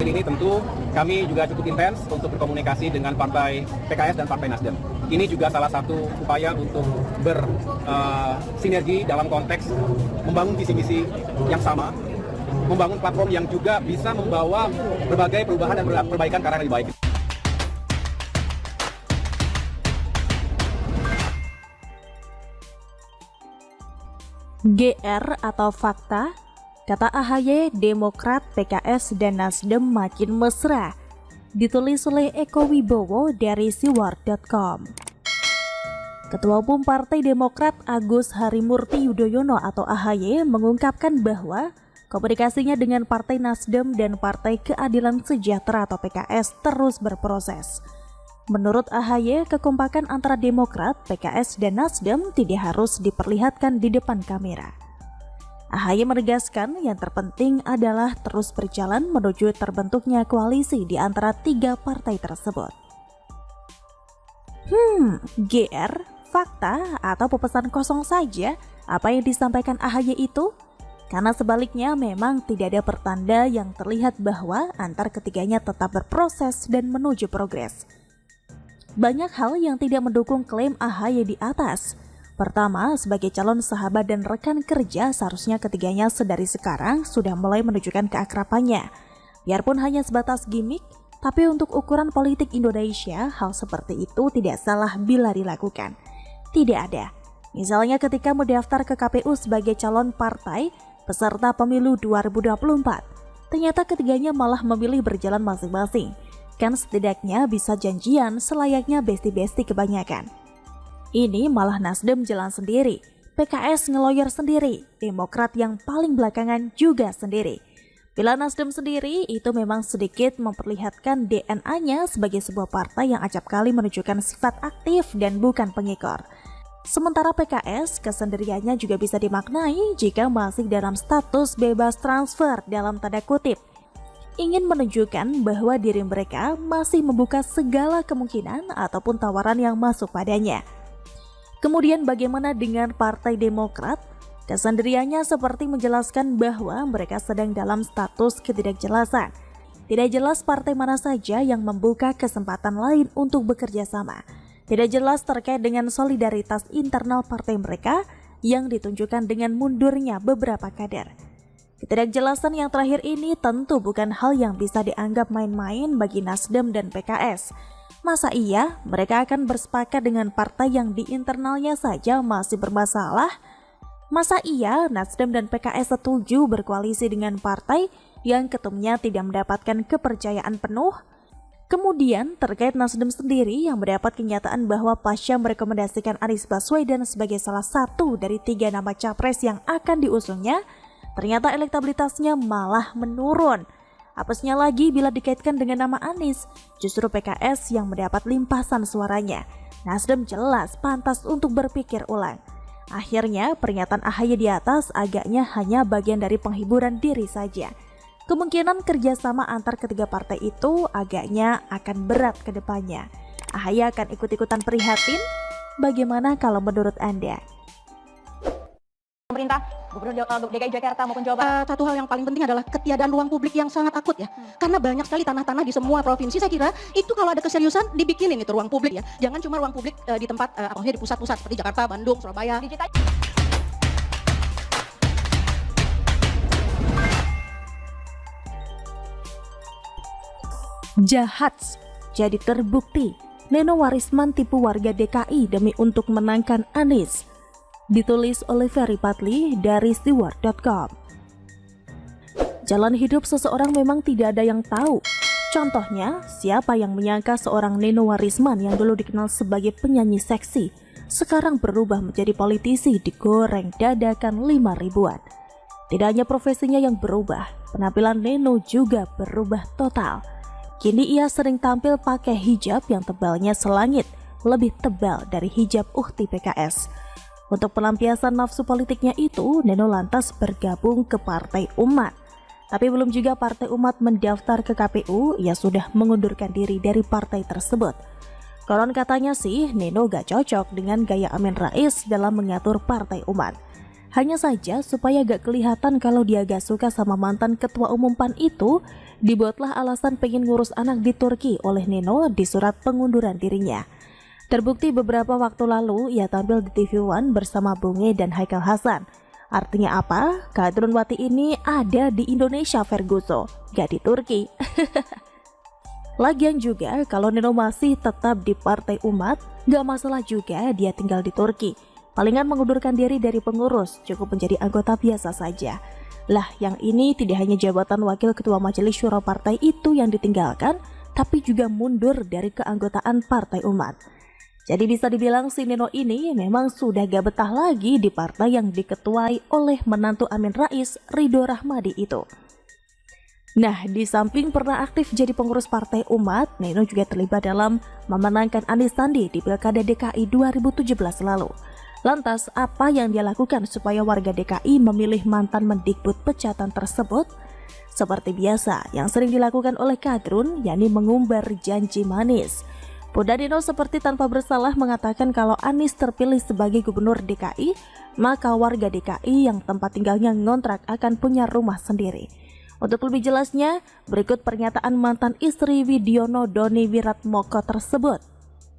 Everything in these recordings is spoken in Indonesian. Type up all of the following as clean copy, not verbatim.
Ini tentu kami juga cukup intens untuk berkomunikasi dengan Partai PKS dan Partai Nasdem. Ini juga salah satu upaya untuk bersinergi dalam konteks membangun visi-misi yang sama, membangun platform yang juga bisa membawa berbagai perubahan dan perbaikan ke arah yang lebih baik. GR atau fakta? Kata AHY, Demokrat, PKS, dan Nasdem makin mesra. Ditulis oleh Eko Wibowo dari siwar.com. Ketua Umum Partai Demokrat Agus Harimurti Yudhoyono atau AHY mengungkapkan bahwa komunikasinya dengan Partai Nasdem dan Partai Keadilan Sejahtera atau PKS terus berproses. Menurut AHY, kekompakan antara Demokrat, PKS, dan Nasdem tidak harus diperlihatkan di depan kamera. AHY menegaskan yang terpenting adalah terus berjalan menuju terbentuknya koalisi di antara tiga partai tersebut. GR, fakta, atau pepesan kosong saja apa yang disampaikan AHY itu? Karena sebaliknya memang tidak ada pertanda yang terlihat bahwa antar ketiganya tetap berproses dan menuju progres. Banyak hal yang tidak mendukung klaim AHY di atas. Pertama, sebagai calon sahabat dan rekan kerja, seharusnya ketiganya sedari sekarang sudah mulai menunjukkan keakrabannya. Biarpun hanya sebatas gimmick, tapi untuk ukuran politik Indonesia, hal seperti itu tidak salah bila dilakukan. Tidak ada. Misalnya ketika mendaftar ke KPU sebagai calon partai peserta pemilu 2024, ternyata ketiganya malah memilih berjalan masing-masing. Kan setidaknya bisa janjian selayaknya besti-besti kebanyakan. Ini malah Nasdem jalan sendiri, PKS ngeloyor sendiri, Demokrat yang paling belakangan juga sendiri. Bila Nasdem sendiri itu memang sedikit memperlihatkan DNA-nya sebagai sebuah partai yang acap kali menunjukkan sifat aktif dan bukan pengikor. Sementara PKS kesendiriannya juga bisa dimaknai jika masih dalam status bebas transfer dalam tanda kutip. Ingin menunjukkan bahwa diri mereka masih membuka segala kemungkinan ataupun tawaran yang masuk padanya. Kemudian bagaimana dengan Partai Demokrat? Kesendiriannya seperti menjelaskan bahwa mereka sedang dalam status ketidakjelasan. Tidak jelas partai mana saja yang membuka kesempatan lain untuk bekerja sama. Tidak jelas terkait dengan solidaritas internal partai mereka yang ditunjukkan dengan mundurnya beberapa kader. Ketidakjelasan yang terakhir ini tentu bukan hal yang bisa dianggap main-main bagi Nasdem dan PKS. Masa iya mereka akan bersepakat dengan partai yang di internalnya saja masih bermasalah? Masa iya Nasdem dan PKS setuju berkoalisi dengan partai yang ketumnya tidak mendapatkan kepercayaan penuh? Kemudian terkait Nasdem sendiri yang mendapat kenyataan bahwa pasca merekomendasikan Anies Baswedan sebagai salah satu dari 3 nama capres yang akan diusungnya, ternyata elektabilitasnya malah menurun. Apesnya lagi bila dikaitkan dengan nama Anies, justru PKS yang mendapat limpasan suaranya. Nasdem jelas pantas untuk berpikir ulang. Akhirnya pernyataan AHY di atas agaknya hanya bagian dari penghiburan diri saja. Kemungkinan kerjasama antar ketiga partai itu agaknya akan berat ke depannya. AHY akan ikut-ikutan prihatin? Bagaimana kalau menurut Anda? Pemerintah, Gubernur DKI Jakarta maupun Jawa Barat. Satu hal yang paling penting adalah ketiadaan ruang publik yang sangat akut ya. Karena banyak sekali tanah-tanah di semua provinsi. Saya kira itu kalau ada keseriusan dibikinin itu ruang publik ya. Jangan cuma ruang publik di tempat di pusat-pusat seperti Jakarta, Bandung, Surabaya. Digital. Jahat jadi terbukti. Neno Warisman tipu warga DKI demi untuk menangkan Anies. Ditulis oleh Ferry Patli dari siwar.com. Jalan hidup seseorang memang tidak ada yang tahu. Contohnya, siapa yang menyangka seorang Neno Warisman yang dulu dikenal sebagai penyanyi seksi, sekarang berubah menjadi politisi digoreng dadakan 5 ribuan. Tidak hanya profesinya yang berubah, penampilan Neno juga berubah total. Kini ia sering tampil pakai hijab yang tebalnya selangit, lebih tebal dari hijab Ukti PKS. Untuk pelampiasan nafsu politiknya itu, Neno lantas bergabung ke Partai Umat. Tapi belum juga Partai Umat mendaftar ke KPU, ia sudah mengundurkan diri dari partai tersebut. Konon katanya sih, Neno gak cocok dengan gaya Amin Rais dalam mengatur Partai Umat. Hanya saja supaya gak kelihatan kalau dia gak suka sama mantan ketua umum PAN itu, Dibuatlah alasan pengen ngurus anak di Turki oleh Nino di surat pengunduran dirinya. Terbukti beberapa waktu lalu ia tampil di TV One bersama Bunge dan Haikal Hasan. Artinya apa? Kadrun Wati ini ada di Indonesia Ferguso, gak di Turki. Lagian juga kalau Nino masih tetap di Partai Umat, gak masalah juga dia tinggal di Turki. Palingan mengundurkan diri dari pengurus, cukup menjadi anggota biasa saja. Lah, yang ini tidak hanya jabatan wakil ketua majelis syuro partai itu yang ditinggalkan, tapi juga mundur dari keanggotaan Partai Umat. Jadi bisa dibilang si Nino ini memang sudah gak betah lagi di partai yang diketuai oleh menantu Amin Rais, Ridho Rahmadi itu. Nah, di samping pernah aktif jadi pengurus Partai Umat, Nino juga terlibat dalam memenangkan Anies Sandi di Pilkada DKI 2017 lalu. Lantas, apa yang dia lakukan supaya warga DKI memilih mantan Mendikbud pecatan tersebut? Seperti biasa, yang sering dilakukan oleh kadrun, yakni mengumbar janji manis. Bunda Nino seperti tanpa bersalah mengatakan kalau Anies terpilih sebagai gubernur DKI, maka warga DKI yang tempat tinggalnya ngontrak akan punya rumah sendiri. Untuk lebih jelasnya, berikut pernyataan mantan istri Widiono Doni Wiratmoko tersebut.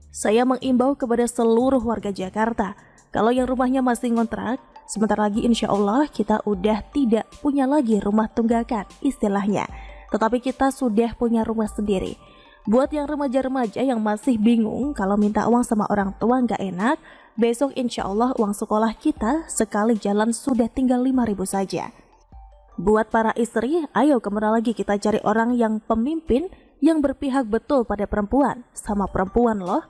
Saya mengimbau kepada seluruh warga Jakarta, kalau yang rumahnya masih ngontrak, sebentar lagi insya Allah kita udah tidak punya lagi rumah tunggakan istilahnya, tetapi kita sudah punya rumah sendiri. Buat yang remaja-remaja yang masih bingung kalau minta uang sama orang tua nggak enak, besok insya Allah uang sekolah kita sekali jalan sudah tinggal 5.000 saja. Buat para istri, ayo kemana lagi kita cari orang yang pemimpin yang berpihak betul pada perempuan, sama perempuan loh.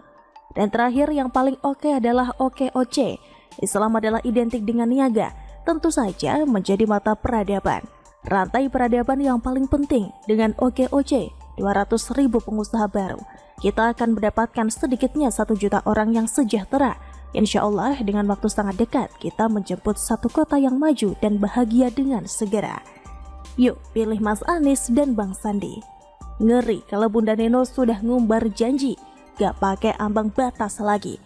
Dan terakhir yang paling oke adalah OKOC. Islam adalah identik dengan niaga, tentu saja menjadi mata peradaban. Rantai peradaban yang paling penting dengan OKOC. 200.000 pengusaha baru, kita akan mendapatkan sedikitnya 1 juta orang yang sejahtera. Insya Allah dengan waktu sangat dekat kita menjemput satu kota yang maju dan bahagia dengan segera. Yuk pilih Mas Anies dan Bang Sandi. Ngeri kalau Bunda Nino sudah ngumbar janji, gak pakai ambang batas lagi.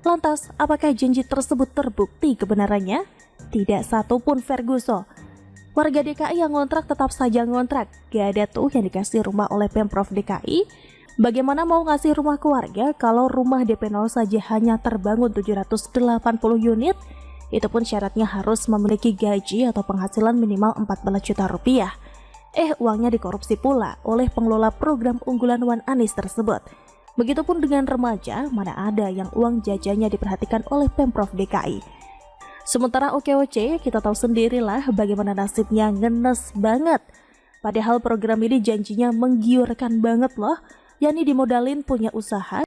Lantas apakah janji tersebut terbukti kebenarannya? Tidak satupun Ferguso. Warga DKI yang ngontrak tetap saja ngontrak, gak ada tuh yang dikasih rumah oleh Pemprov DKI. Bagaimana mau ngasih rumah ke warga kalau rumah DP 0 saja hanya terbangun 780 unit? Itu pun syaratnya harus memiliki gaji atau penghasilan minimal 14 juta rupiah. Uangnya dikorupsi pula oleh pengelola program unggulan Wan Anies tersebut. Begitupun dengan remaja, mana ada yang uang jajannya diperhatikan oleh Pemprov DKI. Sementara OKOC, kita tahu sendirilah bagaimana nasibnya ngenes banget. Padahal program ini janjinya menggiurkan banget loh, yakni dimodalin punya usaha